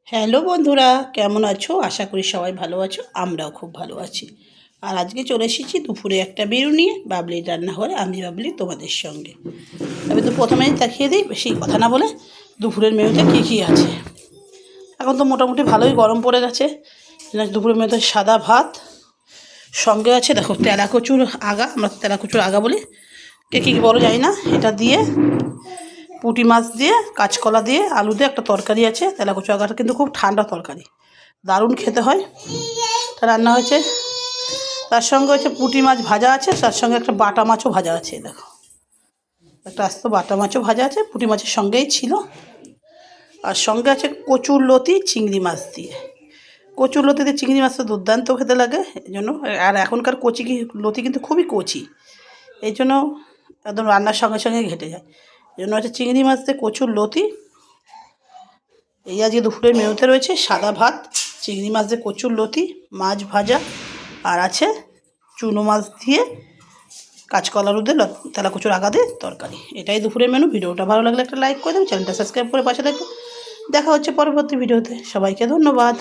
Hello বন্ধুরা, কেমন আছো? আশা করি সবাই ভালো আছো। আমরাও খুব ভালো আছি। আর আজকে চলে এসেছি দুপুরে একটা মেনু নিয়ে, বাবলির রান্নাঘরে। আমি বাবলি তোমাদের সঙ্গে। তবে তো প্রথমেই দেখিয়ে দিই, বেশি কথা না বলে, দুপুরের মেনুতে কী কী আছে। এখন তো মোটামুটি ভালোই গরম পড়ে গেছে। দুপুরের মেনুতে সাদা ভাত, সঙ্গে আছে দেখো তেলাকচুর আগা, আমরা তেলাকচুর আগা বলি, কে কী বলো জানি না, এটা দিয়ে পুঁটি মাছ দিয়ে, কাঁচকলা দিয়ে, আলু দিয়ে একটা তরকারি আছে। তেলাকুচু আগাটা কিন্তু খুব ঠান্ডা তরকারি, দারুণ খেতে হয়। তা রান্না হয়েছে, তার সঙ্গে হচ্ছে পুঁটি মাছ ভাজা আছে, তার সঙ্গে একটা বাটা মাছও ভাজা আছে। দেখো একটা আস্ত বাটা মাছও ভাজা আছে, পুঁটি মাছের সঙ্গেই ছিল। আর সঙ্গে আছে কচুর লতি চিংড়ি মাছ দিয়ে। কচুর লতি দিয়ে চিংড়ি মাছ তো দুর্দান্ত খেতে লাগে, এই জন্য। আর এখনকার লতি কিন্তু খুবই কচি, এই জন্য একদম রান্নার সঙ্গে সঙ্গে ঘেটে যায়। এই জন্য হচ্ছে চিংড়ি মাছ দিয়ে কচুর লতি। এই আজকে দুপুরের মেনুতে রয়েছে সাদা ভাত, চিংড়ি মাছ দিয়ে কচুর লতি, মাছ ভাজা, আর আছে চুনো মাছ দিয়ে কাঁচকলা আলু দিয়ে তেলাকুচুর আগা দিয়ে তরকারি। এটাই দুপুরের মেনু। ভিডিওটা ভালো লাগলে একটা লাইক করে দেবে, চ্যানেলটা সাবস্ক্রাইব করে পাশে দেখো। দেখা হচ্ছে পরবর্তী ভিডিওতে। সবাইকে ধন্যবাদ।